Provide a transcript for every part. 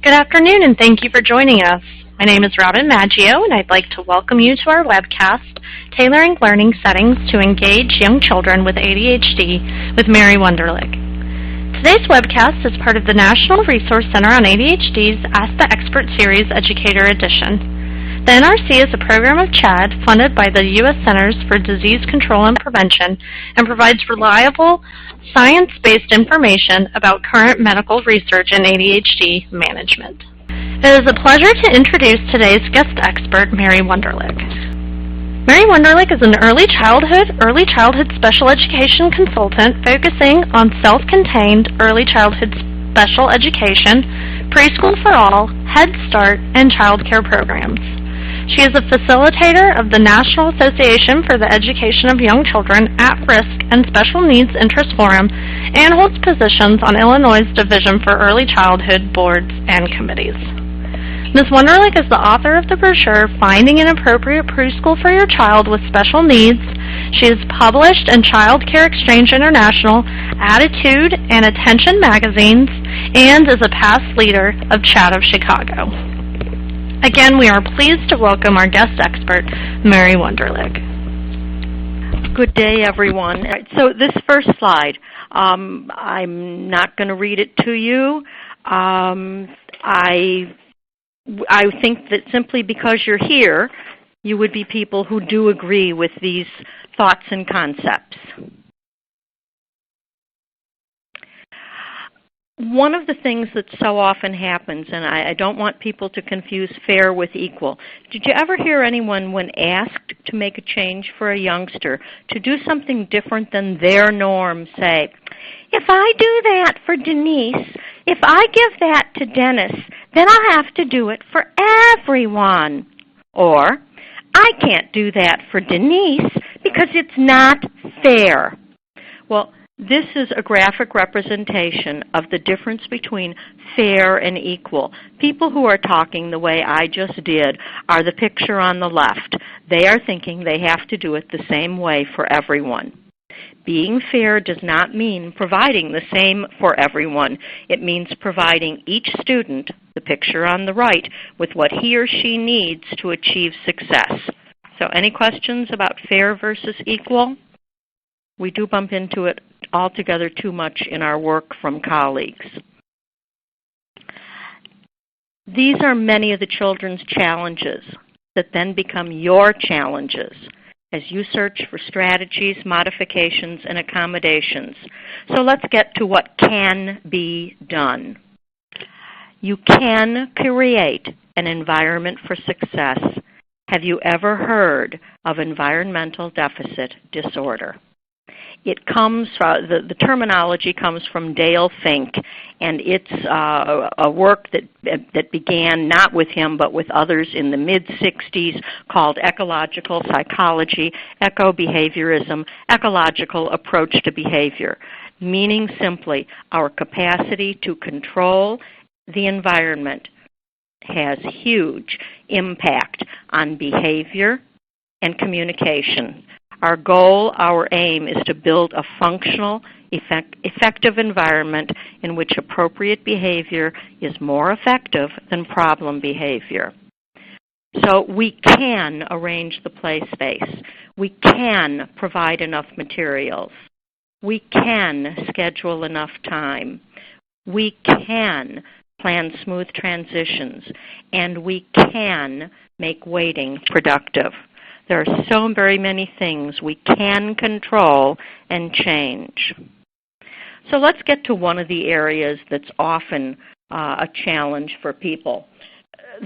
Good afternoon, and thank you for joining us. My name is Robin Maggio, and I'd like to welcome you to our webcast, Tailoring Learning Settings to Engage Young Children with ADHD with Mary Wunderlich. Today's webcast is part of the National Resource Center on ADHD's Ask the Expert Series Educator Edition. The NRC is a program of CHAD funded by the U.S. Centers for Disease Control and Prevention and provides reliable, science-based information about current medical research in ADHD management. It is a pleasure to introduce today's guest expert, Mary Wunderlich. Mary Wunderlich is an early childhood special education consultant focusing on self-contained early childhood special education, preschool for all, Head Start, and child care programs. She is a facilitator of the National Association for the Education of Young Children at Risk and Special Needs Interest Forum and holds positions on Illinois' Division for Early Childhood boards and committees. Ms. Wunderlich is the author of the brochure, Finding an Appropriate Preschool for Your Child with Special Needs. She is published in Child Care Exchange International, Attitude, and Attention magazines, and is a past leader of CHAD of Chicago. Again, we are pleased to welcome our guest expert, Mary Wunderlich. Good day, everyone. So this first slide, I'm not going to read it to you. I think that simply because you're here, you would be people who do agree with these thoughts and concepts. One of the things that so often happens, and I don't want people to confuse fair with equal, did you ever hear anyone, when asked to make a change for a youngster, to do something different than their norm, say, if I do that for Denise, if I give that to Dennis, then I'll have to do it for everyone. Or, I can't do that for Denise because it's not fair. Well, this is a graphic representation of the difference between fair and equal. People who are talking the way I just did are the picture on the left. They are thinking they have to do it the same way for everyone. Being fair does not mean providing the same for everyone. It means providing each student, the picture on the right, with what he or she needs to achieve success. So any questions about fair versus equal? We do bump into it altogether too much in our work from colleagues. These are many of the children's challenges that then become your challenges as you search for strategies, modifications, and accommodations. So let's get to what can be done. You can create an environment for success. Have you ever heard of environmental deficit disorder? It comes, the terminology comes from Dale Fink, and it's a work that began not with him but with others in the mid-'60s called Ecological Psychology, Eco-Behaviorism, Ecological Approach to Behavior, meaning simply our capacity to control the environment has huge impact on behavior and communication. Our goal, our aim, is to build a functional, effective environment in which appropriate behavior is more effective than problem behavior. So we can arrange the play space. We can provide enough materials. We can schedule enough time. We can plan smooth transitions. And we can make waiting productive. There are so very many things we can control and change. So let's get to one of the areas that's often a challenge for people.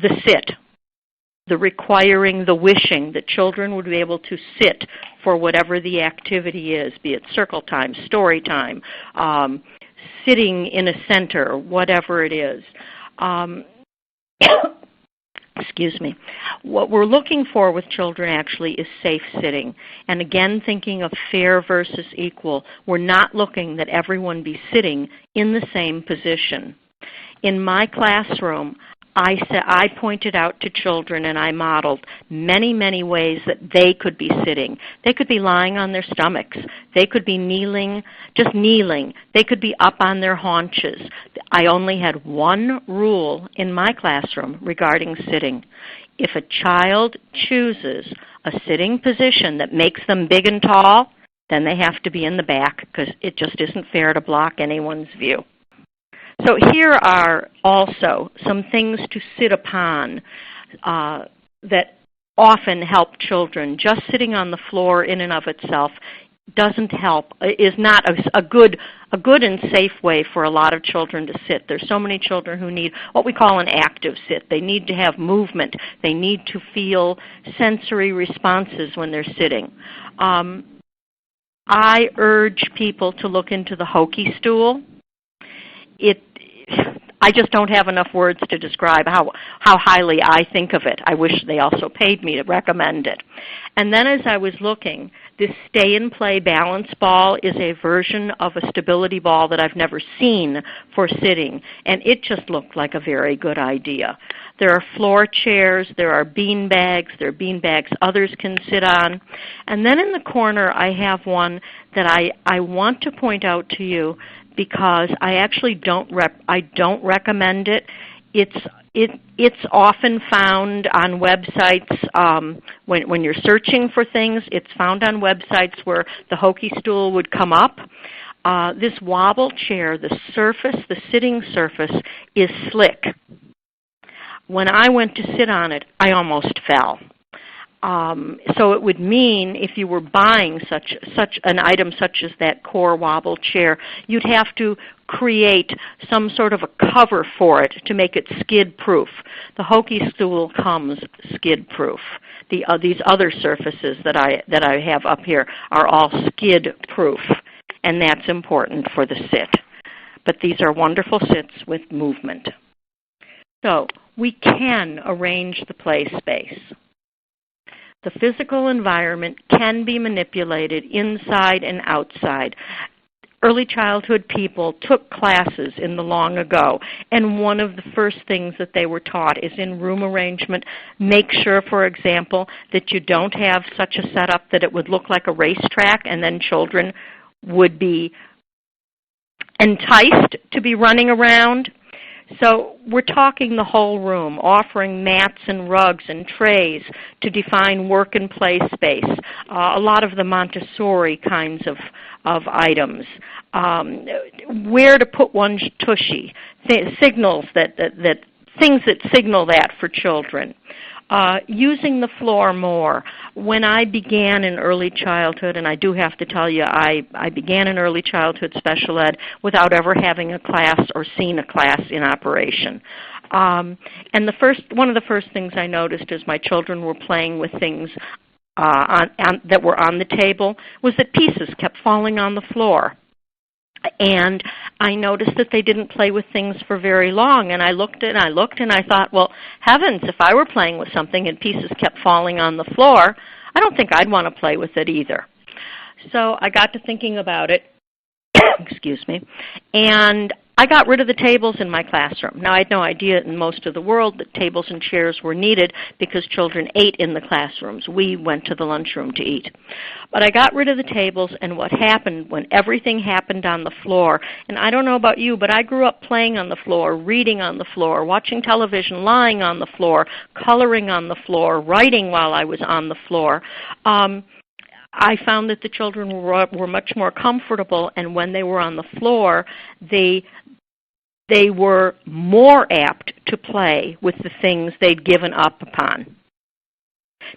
The sit, the requiring, the wishing that children would be able to sit for whatever the activity is, be it circle time, story time, sitting in a center, whatever it is. Excuse me. What we're looking for with children actually is safe sitting. And again, thinking of fair versus equal, we're not looking that everyone be sitting in the same position. In my classroom, I pointed out to children and I modeled many, many ways that they could be sitting. They could be lying on their stomachs. They could be kneeling, just kneeling. They could be up on their haunches. I only had one rule in my classroom regarding sitting. If a child chooses a sitting position that makes them big and tall, then they have to be in the back because it just isn't fair to block anyone's view. So here are also some things to sit upon that often help children. Just sitting on the floor in and of itself doesn't help, is not a good and safe way for a lot of children to sit. There's so many children who need what we call an active sit. They need to have movement. They need to feel sensory responses when they're sitting. I urge people to look into the hokey stool. I just don't have enough words to describe how highly I think of it. I wish they also paid me to recommend it. And then as I was looking, this stay and play balance ball is a version of a stability ball that I've never seen for sitting, and it just looked like a very good idea. There are floor chairs, there are bean bags, there are bean bags others can sit on. And then in the corner I have one that I want to point out to you because I actually don't recommend it. It's often found on websites when you're searching for things. It's found on websites where the hokey stool would come up. This wobble chair, the sitting surface is slick. When I went to sit on it, I almost fell. So it would mean if you were buying such an item such as that core wobble chair, you'd have to create some sort of a cover for it to make it skid-proof. The hokey stool comes skid-proof. These other surfaces that I have up here are all skid-proof, and that's important for the sit. But these are wonderful sits with movement. So we can arrange the play space. The physical environment can be manipulated inside and outside. Early childhood people took classes in the long ago, and one of the first things that they were taught is in room arrangement. Make sure, for example, that you don't have such a setup that it would look like a racetrack, and then children would be enticed to be running around. So we're talking the whole room, offering mats and rugs and trays to define work and play space, a lot of the Montessori kinds of items, where to put one's tushy, signals things that signal that for children. Using the floor more. When I began in early childhood, and I do have to tell you, I began in early childhood special ed without ever having a class or seen a class in operation. And one of the first things I noticed as my children were playing with things that were on the table was that pieces kept falling on the floor. And I noticed that they didn't play with things for very long, and I looked and I thought, well, heavens, if I were playing with something and pieces kept falling on the floor, I don't think I'd want to play with it either. So I got to thinking about it, excuse me, and I got rid of the tables in my classroom. Now, I had no idea in most of the world that tables and chairs were needed because children ate in the classrooms. We went to the lunchroom to eat. But I got rid of the tables, and what happened when everything happened on the floor, and I don't know about you, but I grew up playing on the floor, reading on the floor, watching television, lying on the floor, coloring on the floor, writing while I was on the floor. I found that the children were much more comfortable, and when they were on the floor, they were more apt to play with the things they'd given up upon.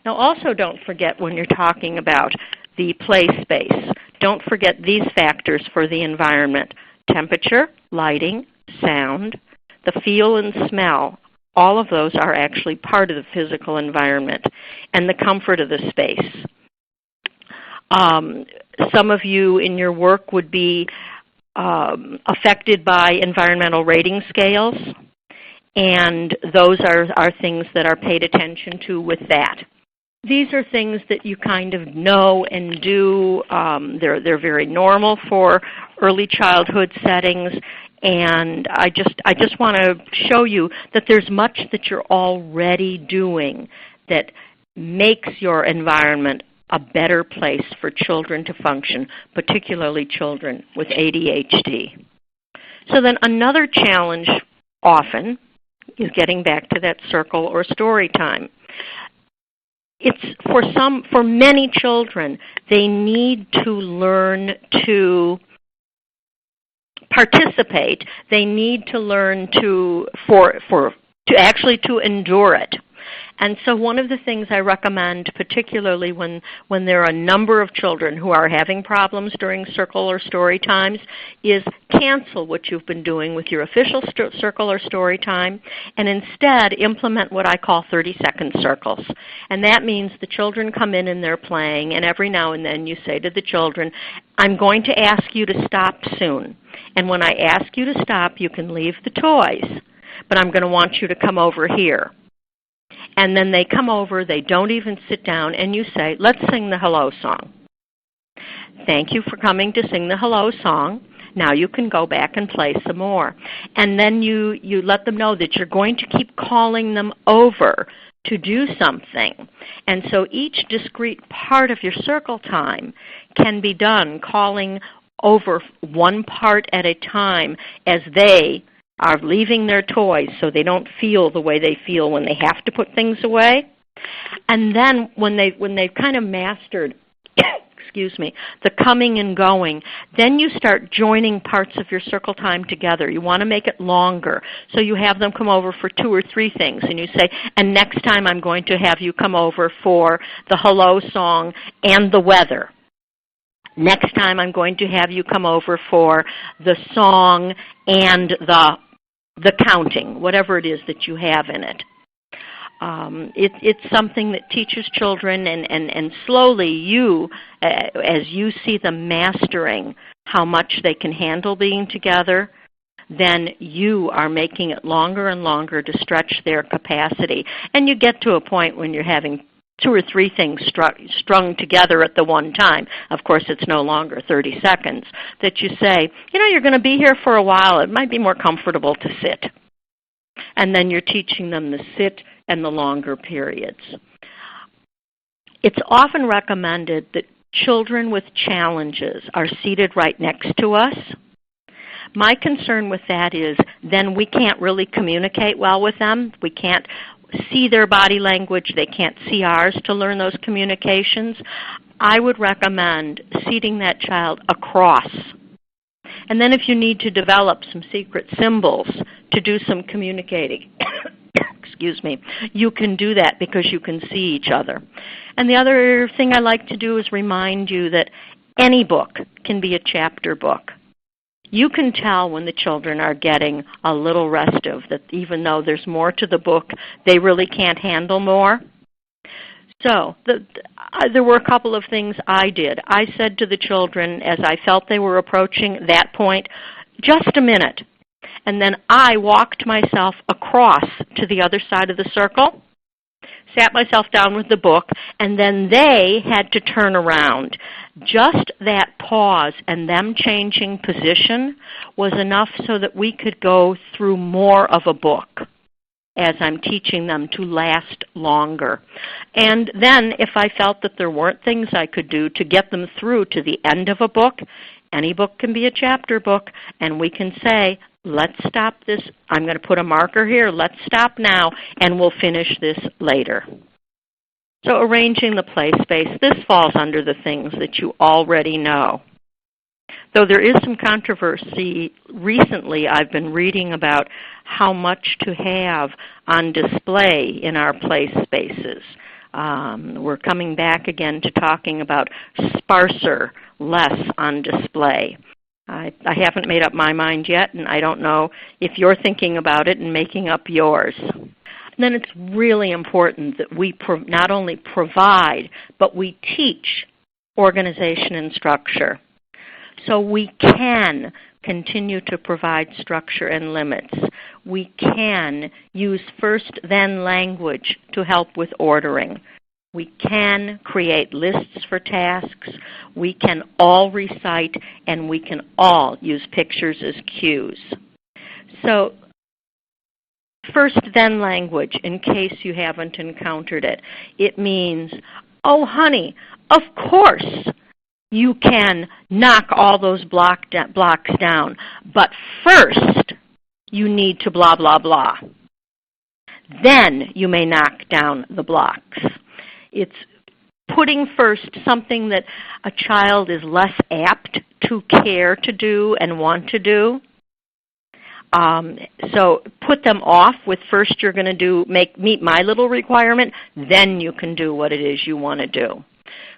Now, also don't forget when you're talking about the play space, don't forget these factors for the environment: temperature, lighting, sound, the feel and smell. All of those are actually part of the physical environment, and the comfort of the space. Some of you in your work would be affected by environmental rating scales, and those are things that are paid attention to with that. These are things that you kind of know and do. They're very normal for early childhood settings, And I just want to show you that there's much that you're already doing that makes your environment a better place for children to function, particularly children with ADHD. So then another challenge often is getting back to that circle or story time. It's for many children, they need to learn to participate. They need to learn to actually to endure it. And so one of the things I recommend, particularly when there are a number of children who are having problems during circle or story times, is cancel what you've been doing with your official circle or story time and instead implement what I call 30-second circles. And that means the children come in and they're playing, and every now and then you say to the children, I'm going to ask you to stop soon. And when I ask you to stop, you can leave the toys, but I'm going to want you to come over here. And then they come over, they don't even sit down, and you say, let's sing the hello song. Thank you for coming to sing the hello song. Now you can go back and play some more. And then you let them know that you're going to keep calling them over to do something. And so each discrete part of your circle time can be done calling over one part at a time as they are leaving their toys so they don't feel the way they feel when they have to put things away. And then when they've kind of mastered the coming and going, then you start joining parts of your circle time together. You want to make it longer. So you have them come over for 2 or 3 things, and you say, and next time I'm going to have you come over for the hello song and the weather. Next time I'm going to have you come over for the song and the counting, whatever it is that you have in it. It's something that teaches children, and slowly you, as you see them mastering how much they can handle being together, then you are making it longer and longer to stretch their capacity. And you get to a point when you're having 2 or 3 things strung together at the one time. Of course, it's no longer 30 seconds, that you say, you're going to be here for a while. It might be more comfortable to sit. And then you're teaching them the sit and the longer periods. It's often recommended that children with challenges are seated right next to us. My concern with that is then we can't really communicate well with them. We can't see their body language. They can't see ours to learn those communications. I would recommend seating that child across. And then if you need to develop some secret symbols to do some communicating, you can do that because you can see each other. And the other thing I like to do is remind you that any book can be a chapter book. You can tell when the children are getting a little restive, that even though there's more to the book, they really can't handle more. So there were a couple of things I did. I said to the children, as I felt they were approaching that point, just a minute. And then I walked myself across to the other side of the circle, sat myself down with the book, and then they had to turn around. Just that pause and them changing position was enough so that we could go through more of a book as I'm teaching them to last longer. And then if I felt that there weren't things I could do to get them through to the end of a book, any book can be a chapter book, and we can say, let's stop this. I'm going to put a marker here. Let's stop now, and we'll finish this later. So arranging the play space, this falls under the things that you already know. Though there is some controversy recently, I've been reading about how much to have on display in our play spaces. We're coming back again to talking about sparser, less on display. I haven't made up my mind yet, and I don't know if you're thinking about it and making up yours. And then it's really important that we not only provide, but we teach organization and structure. So we can continue to provide structure and limits. We can use first-then language to help with ordering. We can create lists for tasks. We can all recite, and we can all use pictures as cues. So first then language, in case you haven't encountered it. It means, oh, honey, of course you can knock all those blocks down, but first you need to blah, blah, blah. Then you may knock down the blocks. It's putting first something that a child is less apt to care to do and want to do. So put them off with first you're going to meet my little requirement, then you can do what it is you want to do.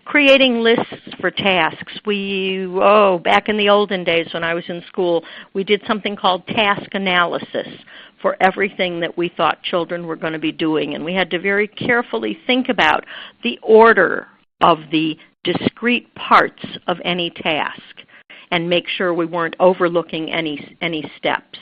Creating lists for tasks. Back in the olden days when I was in school, we did something called task analysis for everything that we thought children were going to be doing. And we had to very carefully think about the order of the discrete parts of any task and make sure we weren't overlooking any steps.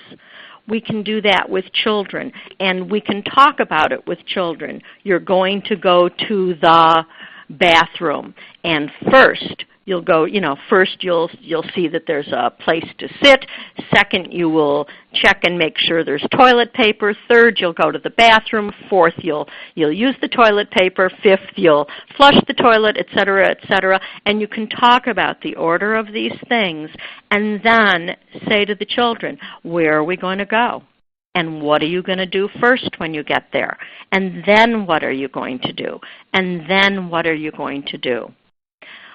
We can do that with children, and we can talk about it with children. You're going to go to the bathroom, and first you'll go, first you'll see that there's a place to sit. Second, you will check and make sure there's toilet paper. Third, you'll go to the bathroom. Fourth, you'll use the toilet paper. Fifth, you'll flush the toilet, et cetera, and you can talk about the order of these things and then say to the children, where are we going to go? And what are you going to do first when you get there? And then what are you going to do? And then what are you going to do?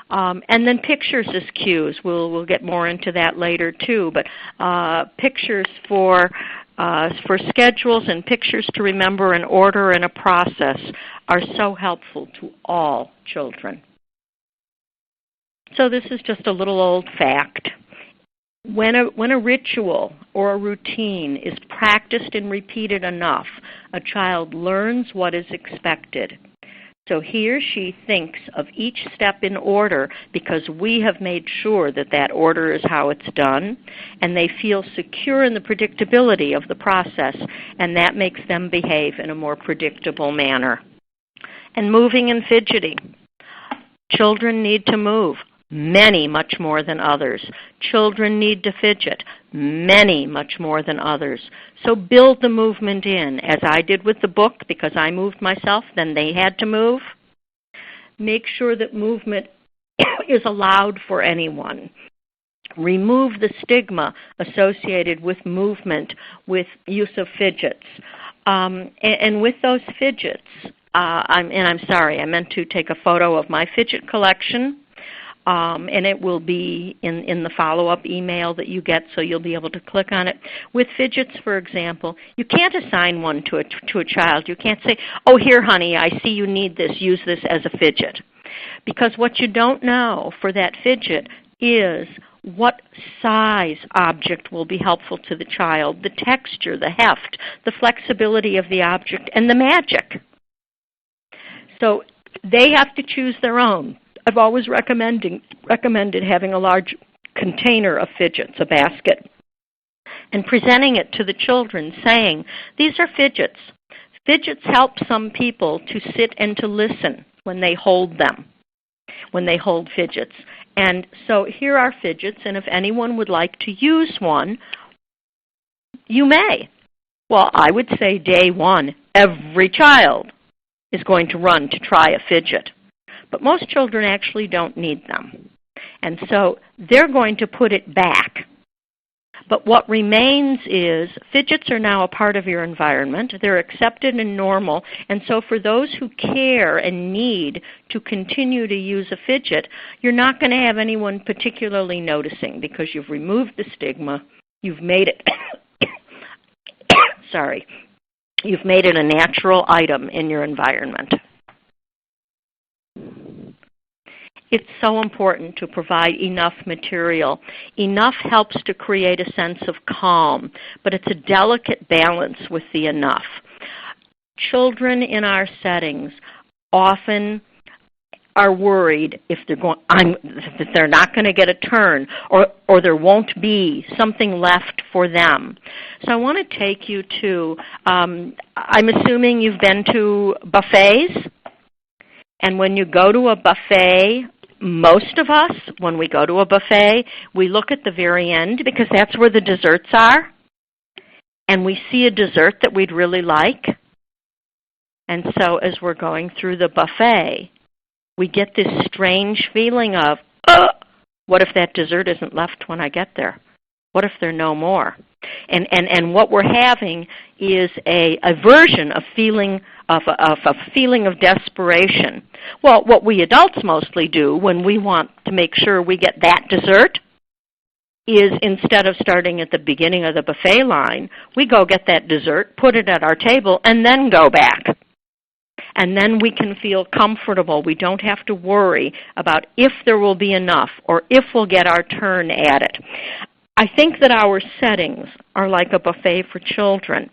And then pictures as cues. We'll get more into that later too. But pictures for schedules and pictures to remember an order and a process are so helpful to all children. So this is just a little old fact. When a ritual or a routine is practiced and repeated enough, a child learns what is expected. So he or she thinks of each step in order because we have made sure that that order is how it's done, and they feel secure in the predictability of the process, and that makes them behave in a more predictable manner. And moving and fidgeting. Children need to move. Many much more than others. Children need to fidget. Many much more than others. So build the movement in, as I did with the book, because I moved myself, then they had to move. Make sure that movement is allowed for anyone. Remove the stigma associated with movement, with use of fidgets. And with those fidgets, I'm sorry, I meant to take a photo of my fidget collection. And it will be in the follow-up email that you get, so you'll be able to click on it. With fidgets, for example, you can't assign one to a child. You can't say, oh, here, honey, I see you need this. Use this as a fidget. Because what you don't know for that fidget is what size object will be helpful to the child, the texture, the heft, the flexibility of the object, and the magic. So they have to choose their own. I've always recommended having a large container of fidgets, a basket, and presenting it to the children saying, these are fidgets. Fidgets help some people to sit and to listen when they hold them, when they hold fidgets. And so here are fidgets, and if anyone would like to use one, you may. Well, I would say day one, every child is going to run to try a fidget. But most children actually don't need them. And so they're going to put it back. But what remains is fidgets are now a part of your environment. They're accepted and normal. And so for those who care and need to continue to use a fidget, you're not going to have anyone particularly noticing because you've removed the stigma. You've made it, you've made it a natural item in your environment. It's so important to provide enough material. Enough helps to create a sense of calm, but it's a delicate balance with the enough. Children in our settings often are worried if that they're not going to get a turn or there won't be something left for them. So I want to take you to, I'm assuming you've been to buffets. And when you go to a buffet, most of us, when we go to a buffet, we look at the very end because that's where the desserts are. and we see a dessert that we'd really like. And so as we're going through the buffet, we get this strange feeling of, what if that dessert isn't left when I get there? What if there are no more? And what we're having is a version of a feeling of desperation. Well, what we adults mostly do when we want to make sure we get that dessert is, instead of starting at the beginning of the buffet line, we go get that dessert, put it at our table, and then go back. And then we can feel comfortable. We don't have to worry about if there will be enough or if we'll get our turn at it. I think that our settings are like a buffet for children.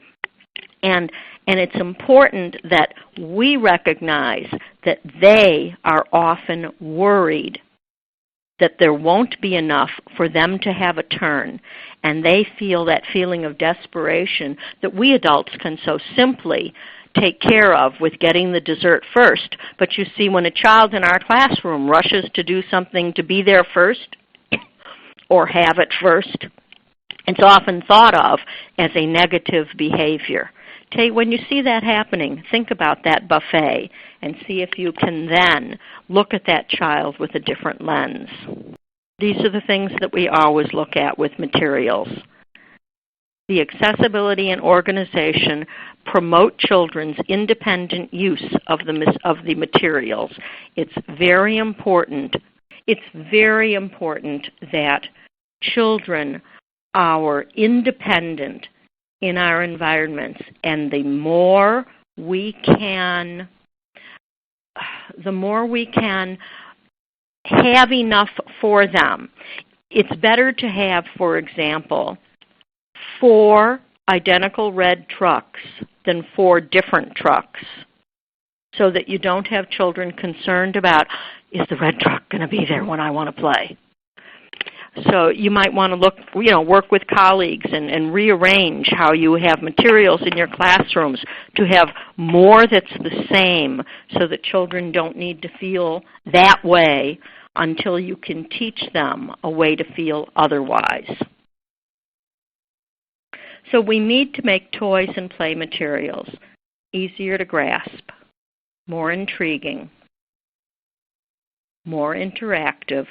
And it's important that we recognize that they are often worried that there won't be enough for them to have a turn. And they feel that feeling of desperation that we adults can so simply take care of with getting the dessert first. But you see, when a child in our classroom rushes to do something to be there first or have it first, it's often thought of as a negative behavior. When you see that happening, think about that buffet and see if you can then look at that child with a different lens. These are the things that we always look at with materials. The accessibility and organization promote children's independent use of the materials. It's very important. It's very important that children are independent in our environments, and the more we can have enough for them. It's better to have, for example, 4 identical red trucks than 4 different trucks, so that you don't have children concerned about, is the red truck going to be there when I want to play? So you might want to work with colleagues and rearrange how you have materials in your classrooms to have more that's the same, so that children don't need to feel that way until you can teach them a way to feel otherwise. So we need to make toys and play materials easier to grasp, more intriguing, more interactive.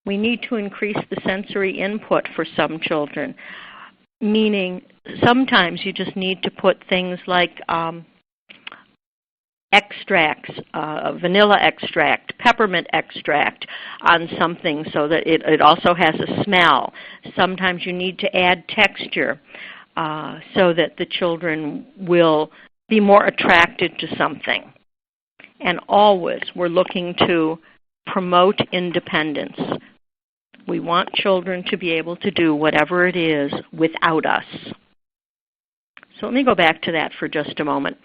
We need to increase the sensory input for some children, meaning sometimes you just need to put things like extracts, vanilla extract, peppermint extract on something so that it also has a smell. Sometimes you need to add texture so that the children will be more attracted to something. And always we're looking to promote independence. We want children to be able to do whatever it is without us. So let me go back to that for just a moment.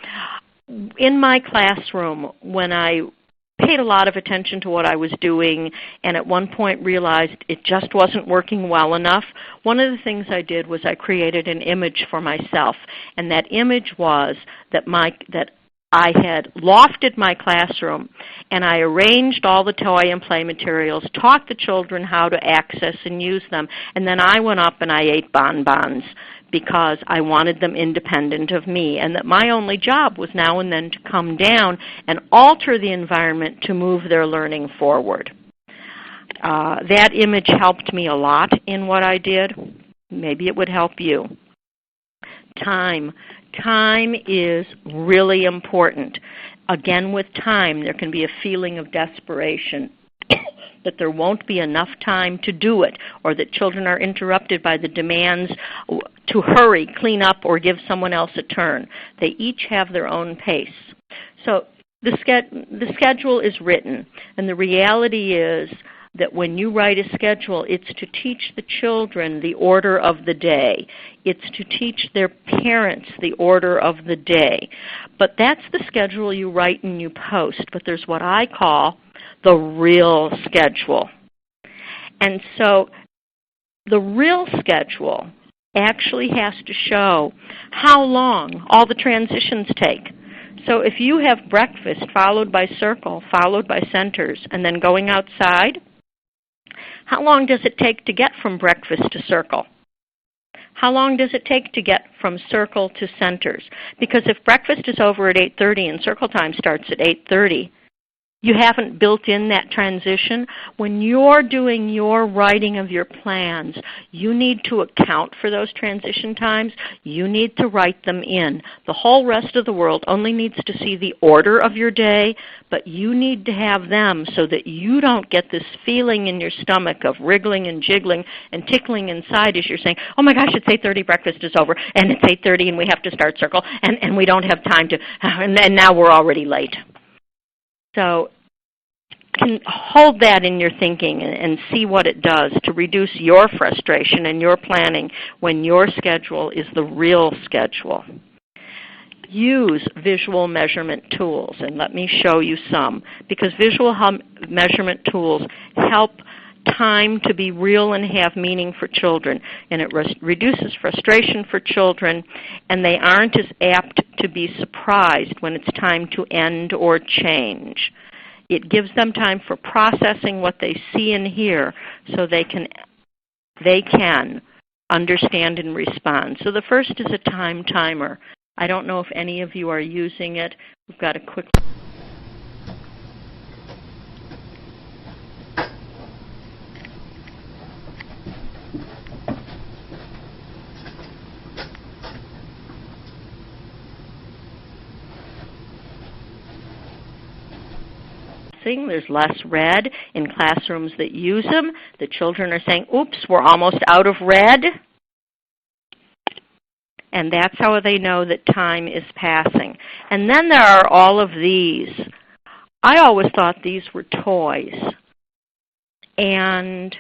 In my classroom, when I paid a lot of attention to what I was doing and at one point realized it just wasn't working well enough, one of the things I did was I created an image for myself. And that image was that I had lofted my classroom, and I arranged all the toy and play materials, taught the children how to access and use them, and then I went up and I ate bonbons because I wanted them independent of me, and that my only job was now and then to come down and alter the environment to move their learning forward. That image helped me a lot in what I did. Maybe it would help you. Time. Time is really important. Again, with time, there can be a feeling of desperation that there won't be enough time to do it, or that children are interrupted by the demands to hurry, clean up, or give someone else a turn. They each have their own pace. So the schedule is written, and the reality is that when you write a schedule, it's to teach the children the order of the day. It's to teach their parents the order of the day. But that's the schedule you write and you post. But there's what I call the real schedule. And so the real schedule actually has to show how long all the transitions take. So if you have breakfast followed by circle, followed by centers, and then going outside, how long does it take to get from breakfast to circle? How long does it take to get from circle to centers? Because if breakfast is over at 8:30 and circle time starts at 8:30, you haven't built in that transition. When you're doing your writing of your plans, you need to account for those transition times. You need to write them in. The whole rest of the world only needs to see the order of your day, but you need to have them so that you don't get this feeling in your stomach of wriggling and jiggling and tickling inside as you're saying, oh my gosh, it's 8:30, breakfast is over, and it's 8:30 and we have to start circle, and we don't have time to, and now we're already late. So can hold that in your thinking and see what it does to reduce your frustration and your planning when your schedule is the real schedule. Use visual measurement tools, and let me show you some, because visual measurement tools help time to be real and have meaning for children, and it reduces frustration for children, and they aren't as apt to be surprised when it's time to end or change. It gives them time for processing what they see and hear so they can understand and respond. So the first is a time timer. I don't know if any of you are using it. We've got a quick... There's less red in classrooms that use them. The children are saying, oops, we're almost out of red. And that's how they know that time is passing. And then there are all of these. I always thought these were toys. And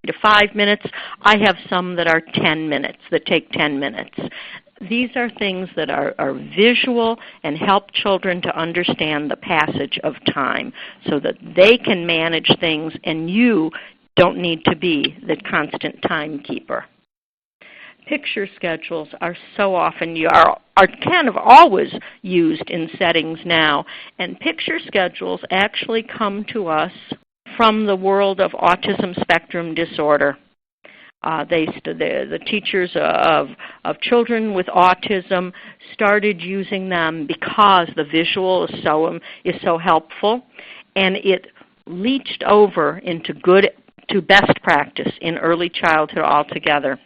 to 5 minutes. I have some that are 10 minutes, that take 10 minutes. These are things that are visual and help children to understand the passage of time so that they can manage things and you don't need to be the constant timekeeper. Picture schedules are so often, are kind of always used in settings now, and picture schedules actually come to us from the world of autism spectrum disorder. The teachers of children with autism started using them because the visual is so helpful, and it leached over into best practice in early childhood altogether.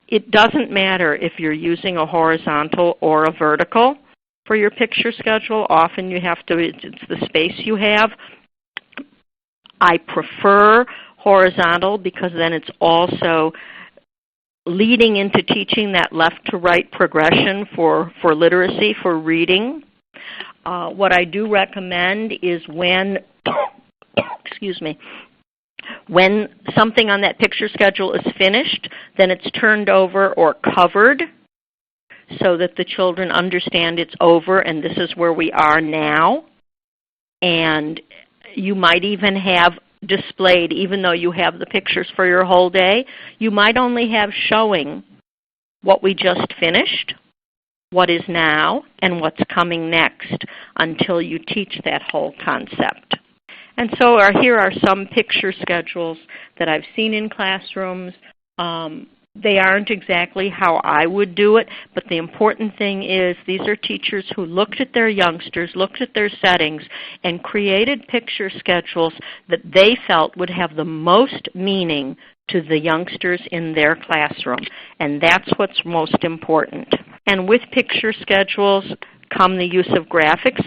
It doesn't matter if you're using a horizontal or a vertical for your picture schedule. Often you have to, it's the space you have. I prefer horizontal because then it's also leading into teaching that left to right progression for literacy, for reading. What I do recommend is when, excuse me, when something on that picture schedule is finished, then it's turned over or covered so that the children understand it's over and this is where we are now. And you might even have displayed, even though you have the pictures for your whole day, you might only have showing what we just finished, what is now, and what's coming next until you teach that whole concept. And so here are some picture schedules that I've seen in classrooms. They aren't exactly how I would do it, but the important thing is these are teachers who looked at their youngsters, looked at their settings, and created picture schedules that they felt would have the most meaning to the youngsters in their classroom. And that's what's most important. And with picture schedules come the use of graphics.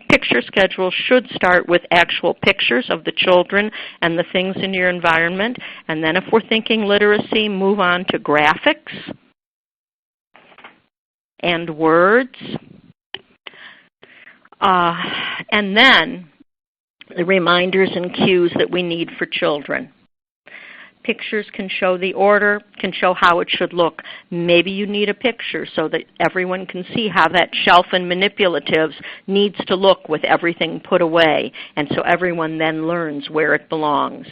Picture schedules should start with actual pictures of the children and the things in your environment. And then if we're thinking literacy, move on to graphics and words. And then the reminders and cues that we need for children. Pictures can show the order, can show how it should look. Maybe you need a picture so that everyone can see how that shelf in manipulatives needs to look with everything put away, and so everyone then learns where it belongs.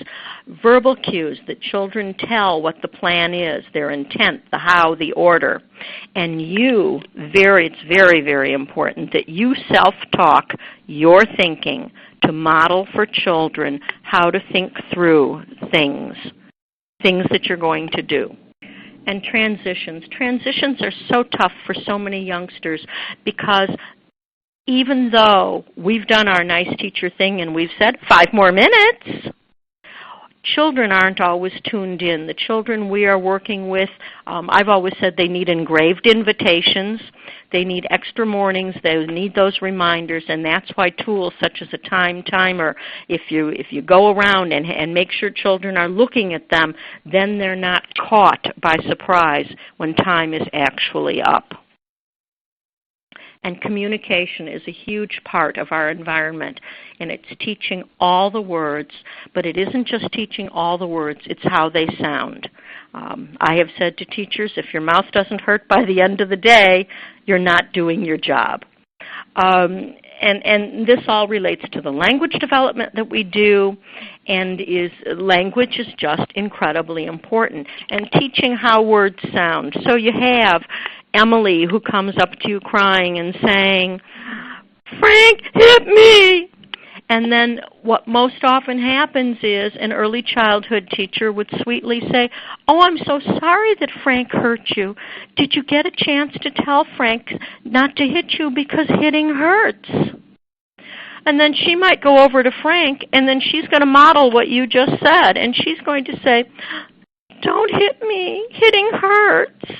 Verbal cues that children tell what the plan is, their intent, the how, the order. And it's very, very important that you self-talk your thinking to model for children how to think through things that you're going to do. And transitions. Transitions are so tough for so many youngsters because even though we've done our nice teacher thing and we've said 5 more minutes, children aren't always tuned in. The children we are working with, I've always said they need engraved invitations. They need extra mornings. They need those reminders, and that's why tools such as a time timer, if you go around and make sure children are looking at them, then they're not caught by surprise when time is actually up. And communication is a huge part of our environment, and it's teaching all the words, but it isn't just teaching all the words, it's how they sound. I have said to teachers, if your mouth doesn't hurt by the end of the day, you're not doing your job. And this all relates to the language development that we do, and language is just incredibly important. And teaching how words sound. So you have Emily who comes up to you crying and saying, "Frank hit me!" And then what most often happens is an early childhood teacher would sweetly say, "Oh, I'm so sorry that Frank hurt you. Did you get a chance to tell Frank not to hit you because hitting hurts?" And then she might go over to Frank, and then she's going to model what you just said, and she's going to say, "Don't hit me. Hitting hurts."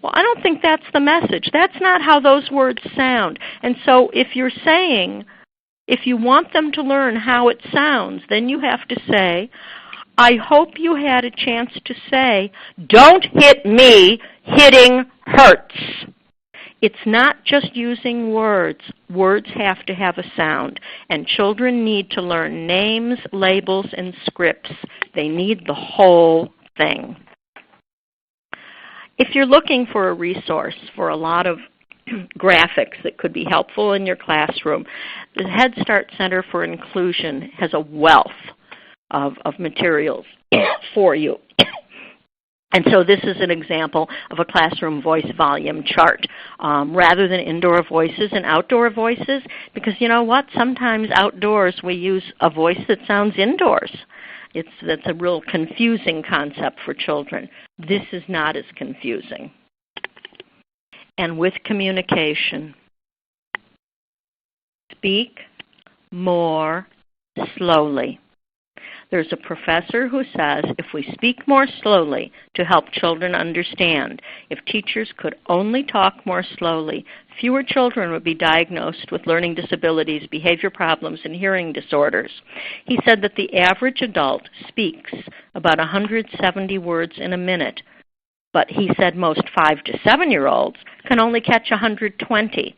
Well, I don't think that's the message. That's not how those words sound. And so if you want them to learn how it sounds, then you have to say, "I hope you had a chance to say, 'Don't hit me, hitting hurts.'" It's not just using words. Words have to have a sound. And children need to learn names, labels, and scripts. They need the whole thing. If you're looking for a resource for a lot of graphics that could be helpful in your classroom, the Head Start Center for Inclusion has a wealth of materials for you. And so this is an example of a classroom voice volume chart, rather than indoor voices and outdoor voices, because you know what? Sometimes outdoors we use a voice that sounds indoors. That's a real confusing concept for children. This is not as confusing. And with communication, speak more slowly. There's a professor who says if we speak more slowly to help children understand, if teachers could only talk more slowly, fewer children would be diagnosed with learning disabilities, behavior problems, and hearing disorders. He said that the average adult speaks about 170 words in a minute, but he said most 5 to 7-year-olds can only catch 120.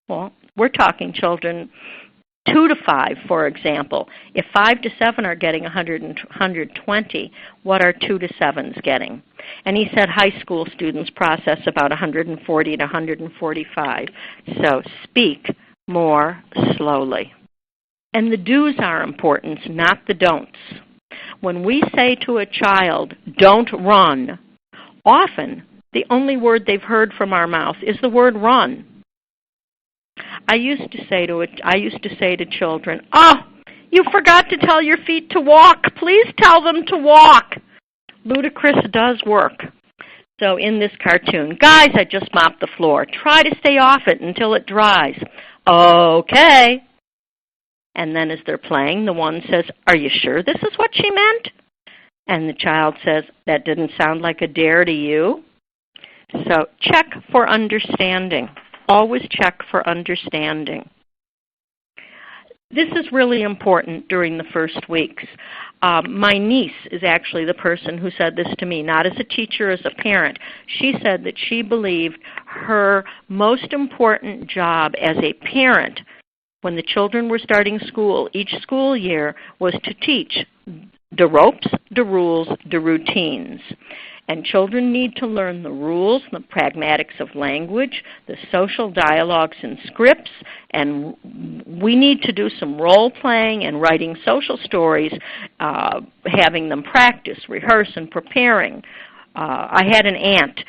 Well, we're talking children 2 to 5, for example. If 5 to 7 are getting 120, what are 2 to 7s getting? And he said high school students process about 140 to 145. So speak more slowly. And the do's are important, not the don'ts. When we say to a child, "Don't run," often the only word they've heard from our mouth is the word run. I used to say to children, "Oh, you forgot to tell your feet to walk. Please tell them to walk." Ludicrous does work. So in this cartoon, "Guys, I just mopped the floor. Try to stay off it until it dries." "Okay." And then as they're playing, the one says, "Are you sure this is what she meant?" And the child says, "That didn't sound like a dare to you." So check for understanding. Always check for understanding. This is really important during the first weeks. My niece is actually the person who said this to me, not as a teacher, as a parent. She said that she believed her most important job as a parent when the children were starting school each school year was to teach the ropes, the rules, the routines. And children need to learn the rules, the pragmatics of language, the social dialogues and scripts, and we need to do some role-playing and writing social stories, having them practice, rehearse, and preparing. I had an aunt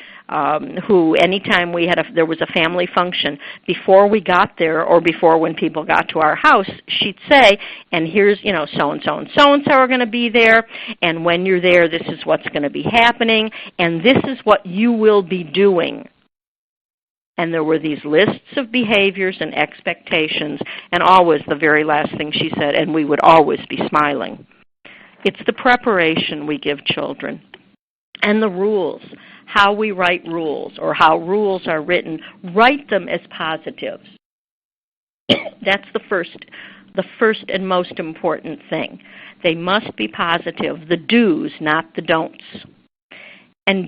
who, anytime there was a family function, before we got there or before when people got to our house, she'd say, and here's, so-and-so and so-and-so are going to be there, and when you're there, this is what's going to be happening, and this is what you will be doing. And there were these lists of behaviors and expectations, and always the very last thing she said, and we would always be smiling. It's the preparation we give children. And the rules, how we write rules or how rules are written, write them as positives. That's the first and most important thing. They must be positive, the do's, not the don'ts. And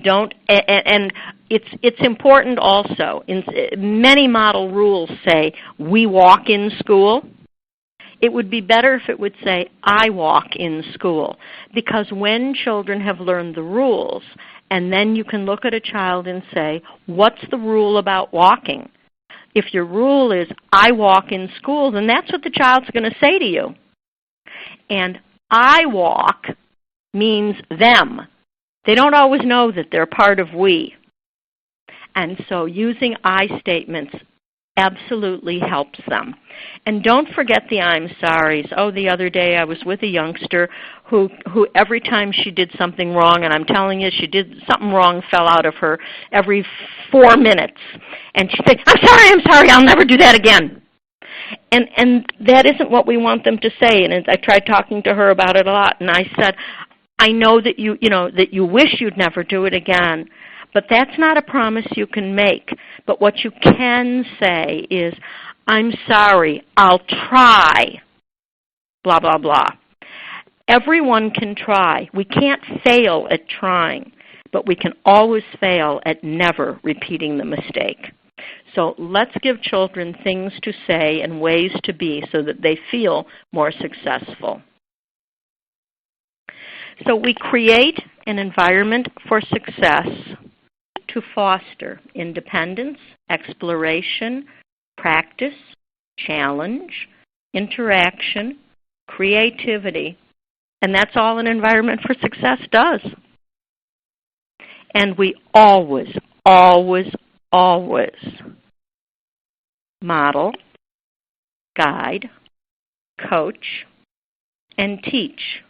it's important also. Many model rules say, we walk in school. It would be better if it would say, I walk in school, because when children have learned the rules, and then you can look at a child and say, what's the rule about walking? If your rule is, I walk in school, then that's what the child's going to say to you. And I walk means them. They don't always know that they're part of we. And so using I statements absolutely helps them. And don't forget the I'm sorries. Oh, the other day I was with a youngster who every time she did something wrong, and I'm telling you, she did something wrong, fell out of her every 4 minutes. And she'd say, I'm sorry, I'll never do that again. And that isn't what we want them to say. And I tried talking to her about it a lot, and I said, I know that that you wish you'd never do it again. But that's not a promise you can make. But what you can say is, I'm sorry, I'll try, blah, blah, blah. Everyone can try. We can't fail at trying, but we can always fail at never repeating the mistake. So let's give children things to say and ways to be so that they feel more successful. So we create an environment for success to foster independence, exploration, practice, challenge, interaction, creativity, and that's all an environment for success does. And we always, always, always model, guide, coach, and teach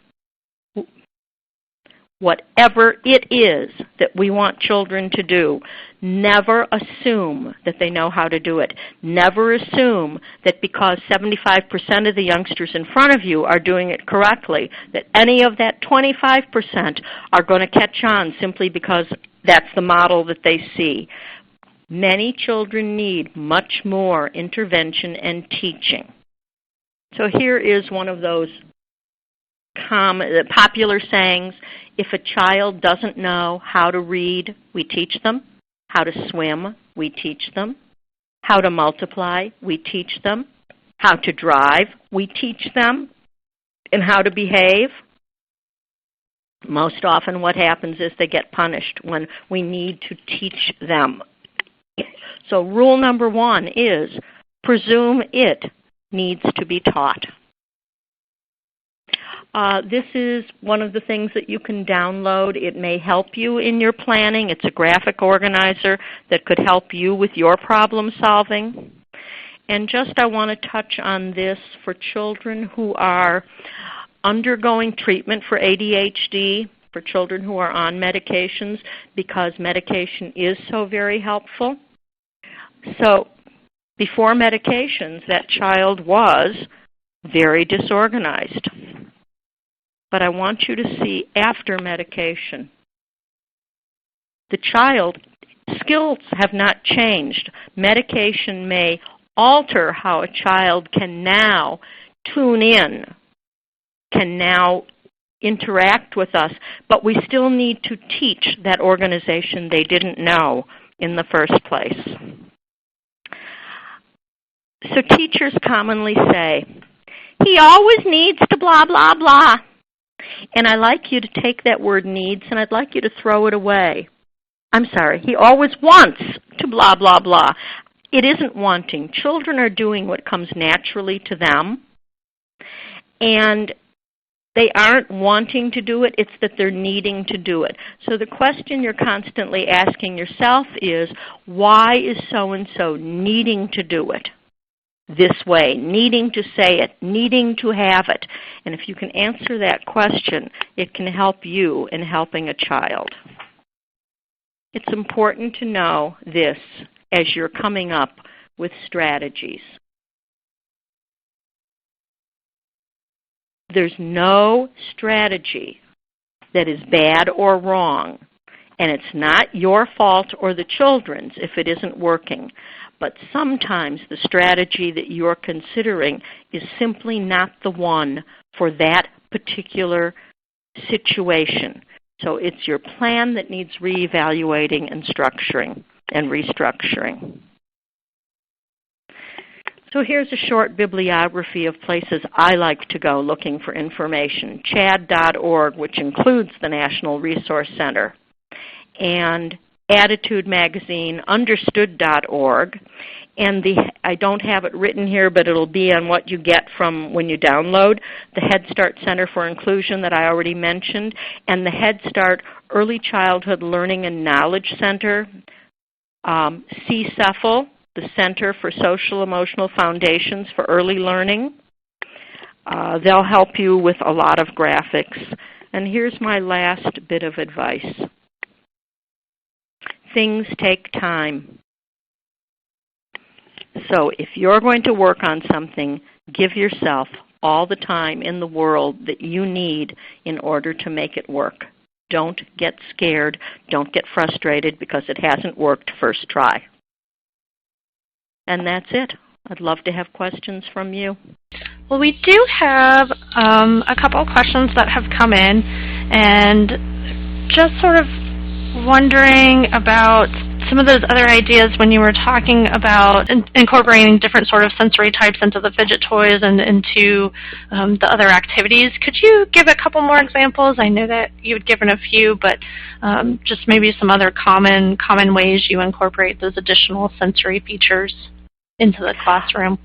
whatever it is that we want children to do. Never assume that they know how to do it. Never assume that because 75% of the youngsters in front of you are doing it correctly, that any of that 25% are going to catch on simply because that's the model that they see. Many children need much more intervention and teaching. So here is one of those popular sayings. If a child doesn't know how to read, we teach them. How to swim, we teach them. How to multiply, we teach them. How to drive, we teach them. And how to behave. Most often what happens is they get punished when we need to teach them. So rule number 1 is presume it needs to be taught. This is one of the things that you can download. It may help you in your planning. It's a graphic organizer that could help you with your problem solving. And just I want to touch on this for children who are undergoing treatment for ADHD, for children who are on medications, because medication is so very helpful. So before medications, that child was very disorganized. But I want you to see after medication. The child, skills have not changed. Medication may alter how a child can now tune in, can now interact with us, but we still need to teach that organization they didn't know in the first place. So teachers commonly say, he always needs to blah, blah, blah. And I like you to take that word needs and I'd like you to throw it away. I'm sorry, he always wants to blah, blah, blah. It isn't wanting. Children are doing what comes naturally to them, and they aren't wanting to do it, it's that they're needing to do it. So the question you're constantly asking yourself is, why is so-and-so needing to do it this way, needing to say it, needing to have it? And if you can answer that question, it can help you in helping a child. It's important to know this as you're coming up with strategies. There's no strategy that is bad or wrong, and it's not your fault or the children's if it isn't working. But sometimes the strategy that you're considering is simply not the one for that particular situation. So it's your plan that needs reevaluating and structuring and restructuring. So here's a short bibliography of places I like to go looking for information. CHAD.org, which includes the National Resource Center, and Attitude Magazine, Understood.org, and I don't have it written here, but it'll be on what you get from when you download, the Head Start Center for Inclusion that I already mentioned, and the Head Start Early Childhood Learning and Knowledge Center, CCEFL, the Center for Social Emotional Foundations for Early Learning. They'll help you with a lot of graphics. And here's my last bit of advice. Things take time. So if you're going to work on something, give yourself all the time in the world that you need in order to make it work. Don't get scared. Don't get frustrated because it hasn't worked first try. And that's it. I'd love to have questions from you. Well, we do have a couple of questions that have come in, and just sort of wondering about some of those other ideas when you were talking about incorporating different sort of sensory types into the fidget toys and into the other activities. Could you give a couple more examples? I know that you had given a few, but just maybe some other common ways you incorporate those additional sensory features into the classroom.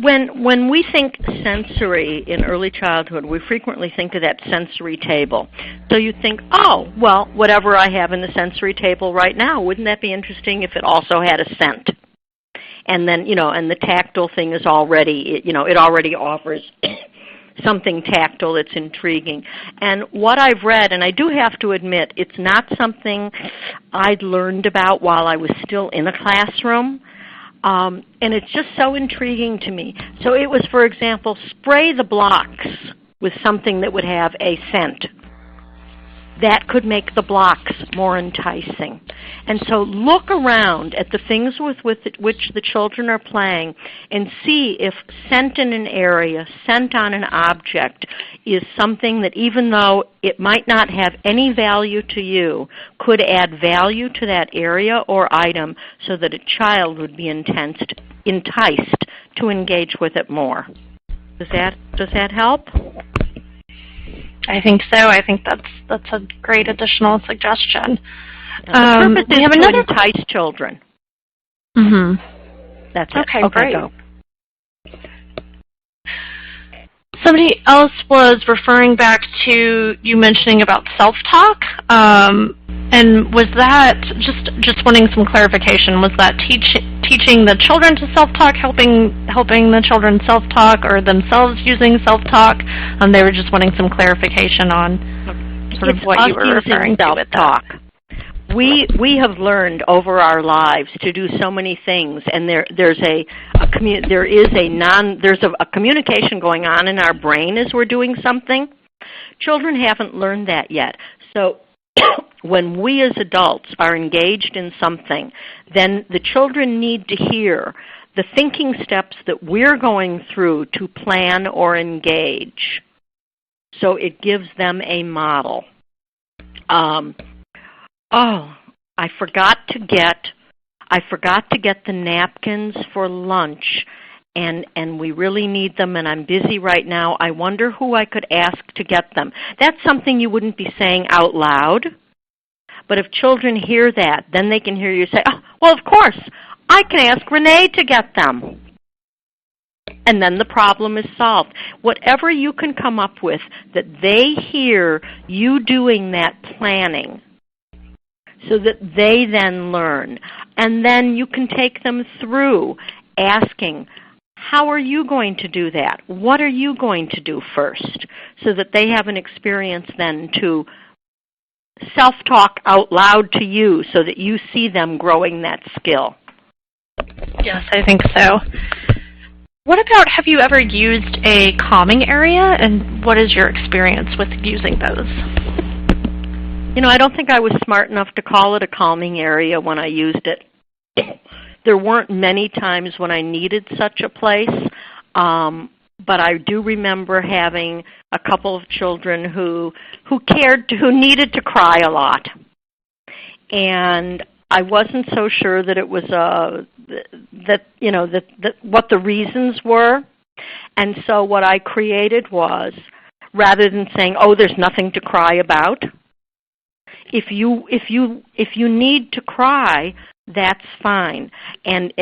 When we think sensory in early childhood, we frequently think of that sensory table. So you think, oh, well, whatever I have in the sensory table right now, wouldn't that be interesting if it also had a scent? And then, and the tactile thing is already, it already offers something tactile that's intriguing. And what I've read, and I do have to admit, it's not something I'd learned about while I was still in a classroom. And it's just so intriguing to me. So it was, for example, spray the blocks with something that would have a scent. That could make the blocks more enticing. And so look around at the things with which the children are playing and see if scent in an area, scent on an object, is something that even though it might not have any value to you, could add value to that area or item so that a child would be enticed to engage with it more. Does that help? I think so. I think that's a great additional suggestion. The purpose is to entice children. Mm-hmm. That's it. Okay, great. Go. Somebody else was referring back to you mentioning about self-talk, and was that just wanting some clarification? Was that teaching the children to self-talk, helping the children self-talk, or themselves using self-talk? They were just wanting some clarification on sort of what you were referring to with that. We have learned over our lives to do so many things, and there's a communication going on in our brain as we're doing something. Children haven't learned that yet. So when we as adults are engaged in something, then the children need to hear the thinking steps that we're going through to plan or engage. So it gives them a model. I forgot to get the napkins for lunch, and we really need them, and I'm busy right now. I wonder who I could ask to get them. That's something you wouldn't be saying out loud. But if children hear that, then they can hear you say, oh, well, of course, I can ask Renee to get them. And then the problem is solved. Whatever you can come up with that they hear you doing that planning so that they then learn. And then you can take them through asking, how are you going to do that? What are you going to do first? So that they have an experience then to self-talk out loud to you so that you see them growing that skill. Yes, I think so. What about, have you ever used a calming area, and what is your experience with using those? You know, I don't think I was smart enough to call it a calming area when I used it. There weren't many times when I needed such a place, but I do remember having a couple of children who needed to cry a lot. And I wasn't so sure that it was what the reasons were. And so what I created was, rather than saying, "Oh, there's nothing to cry about," if you need to cry, that's fine. And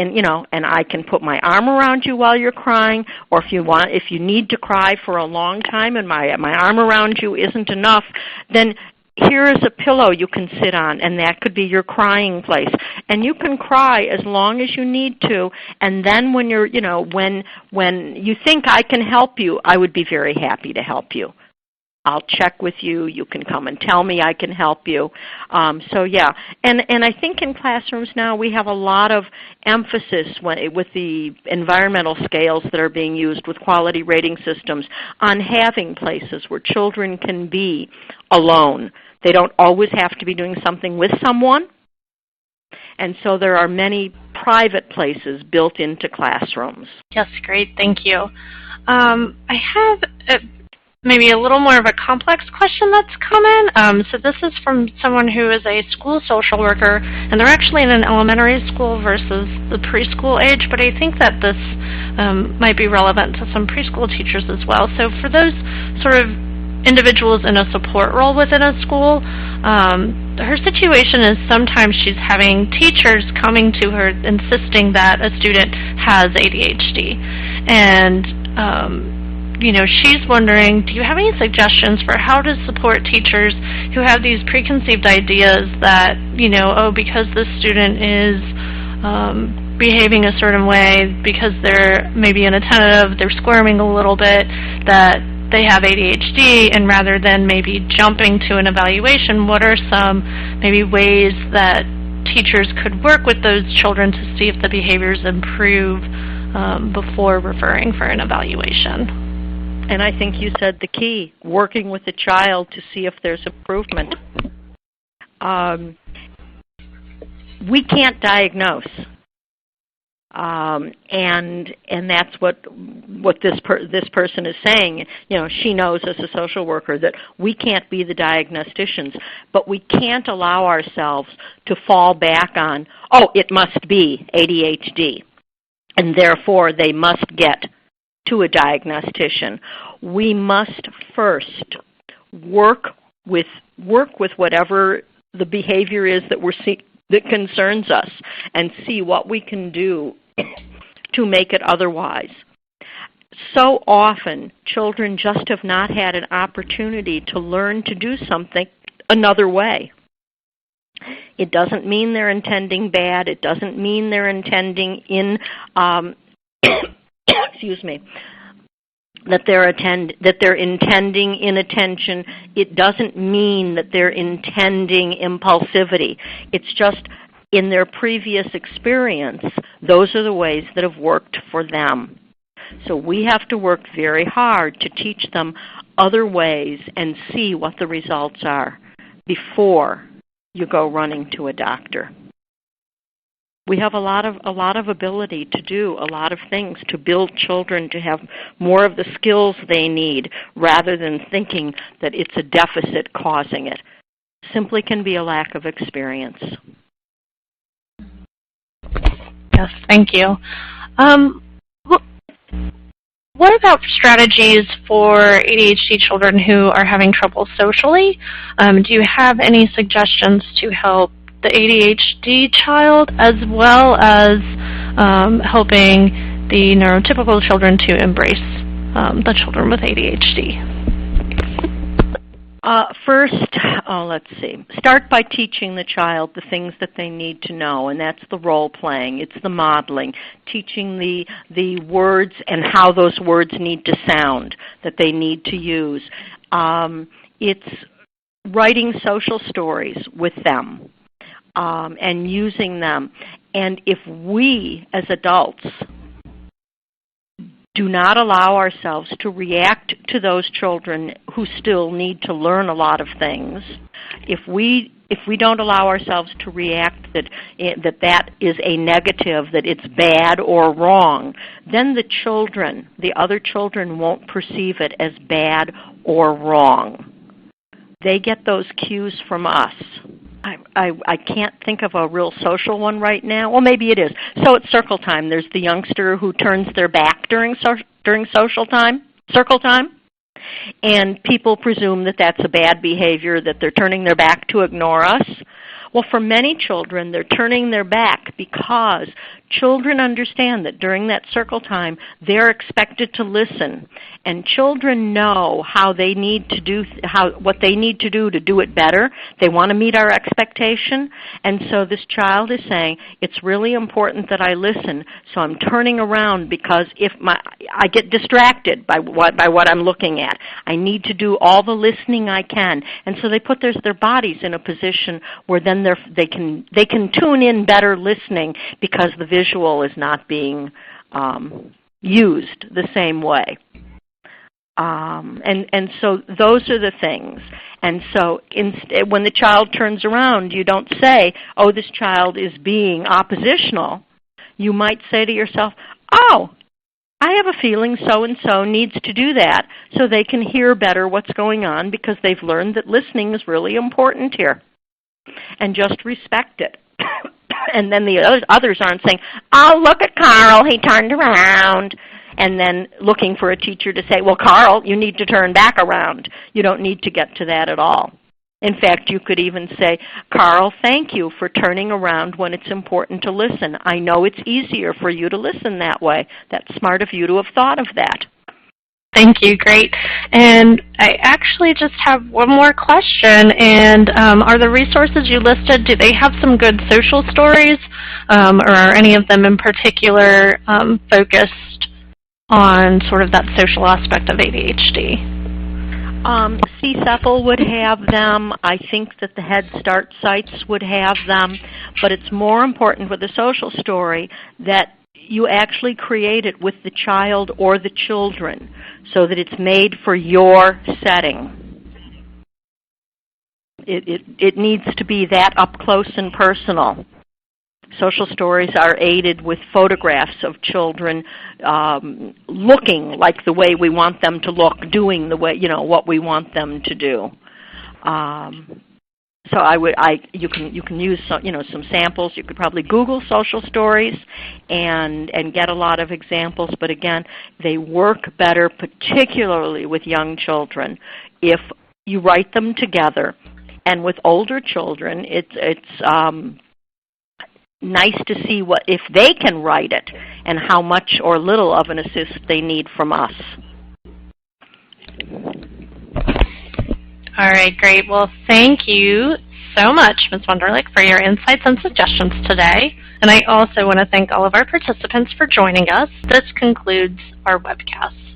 I can put my arm around you while you're crying, or if you need to cry for a long time and my arm around you isn't enough, then here is a pillow you can sit on, and that could be your crying place. And you can cry as long as you need to, and then when when you think I can help you, I would be very happy to help you. I'll check with you. You can come and tell me I can help you. So yeah, and I think in classrooms now we have a lot of emphasis with the environmental scales that are being used with quality rating systems on having places where children can be alone. They don't always have to be doing something with someone. And so there are many private places built into classrooms. Yes, great, thank you. I have maybe a little more of a complex question that's come in. So this is from someone who is a school social worker, and they're actually in an elementary school versus the preschool age, but I think that this might be relevant to some preschool teachers as well. So for those sort of individuals in a support role within a school, her situation is sometimes she's having teachers coming to her insisting that a student has ADHD. And she's wondering, do you have any suggestions for how to support teachers who have these preconceived ideas that, because this student is behaving a certain way, because they're maybe inattentive, they're squirming a little bit, that they have ADHD, and rather than maybe jumping to an evaluation, what are some maybe ways that teachers could work with those children to see if the behaviors improve before referring for an evaluation? And I think you said the key, working with the child to see if there's improvement. We can't diagnose. And that's what this person is saying. She knows as a social worker that we can't be the diagnosticians, but we can't allow ourselves to fall back on, oh, it must be ADHD, and therefore they must get to a diagnostician. We must first work with whatever the behavior is that concerns us, and see what we can do to make it otherwise. So often, children just have not had an opportunity to learn to do something another way. It doesn't mean they're intending bad. It doesn't mean they're intending excuse me, that they're intending inattention. It doesn't mean that they're intending impulsivity. It's just in their previous experience, those are the ways that have worked for them. So we have to work very hard to teach them other ways and see what the results are before you go running to a doctor. We have a lot of ability to do a lot of things to build children to have more of the skills they need, rather than thinking that it's a deficit causing it. Simply can be a lack of experience. Yes, thank you. What about strategies for ADHD children who are having trouble socially? Do you have any suggestions to help the ADHD child as well as helping the neurotypical children to embrace the children with ADHD? First, let's see. Start by teaching the child the things that they need to know, and that's the role playing. It's the modeling, teaching the words and how those words need to sound, that they need to use. It's writing social stories with them and using them. And if we, as adults, do not allow ourselves to react to those children who still need to learn a lot of things, if we don't allow ourselves to react that is a negative, that it's bad or wrong, then the other children won't perceive it as bad or wrong. They get those cues from us. I can't think of a real social one right now. Well, maybe it is. So at circle time, there's the youngster who turns their back during circle time, and people presume that that's a bad behavior, that they're turning their back to ignore us. Well, for many children, they're turning their back because children understand that during that circle time, they're expected to listen, and children know how they need to do what they need to do it better. They want to meet our expectation, and so this child is saying, it's really important that I listen, so I'm turning around because if I get distracted by what I'm looking at. I need to do all the listening I can, and so they put their bodies in a position where then they can tune in better listening because the visual is not being used the same way. And so those are the things. And so when the child turns around, you don't say, oh, this child is being oppositional. You might say to yourself, oh, I have a feeling so-and-so needs to do that so they can hear better what's going on because they've learned that listening is really important here. And just respect it. And then the others aren't saying, oh, look at Carl, he turned around. And then looking for a teacher to say, well, Carl, you need to turn back around. You don't need to get to that at all. In fact, you could even say, Carl, thank you for turning around when it's important to listen. I know it's easier for you to listen that way. That's smart of you to have thought of that. Thank you. Great. And I actually just have one more question. And are the resources you listed, do they have some good social stories? Or are any of them in particular focused on sort of that social aspect of ADHD? CCEFL would have them. I think that the Head Start sites would have them. But it's more important with a social story that you actually create it with the child or the children so that it's made for your setting. It needs to be that up close and personal. Social stories are aided with photographs of children looking like the way we want them to look, doing the way, what we want them to do. So you can use some samples. You could probably Google social stories and get a lot of examples. But again, they work better, particularly with young children, if you write them together. And with older children, it's nice to see if they can write it and how much or little of an assist they need from us. All right, great. Well, thank you so much, Ms. Wunderlich, for your insights and suggestions today. And I also want to thank all of our participants for joining us. This concludes our webcast.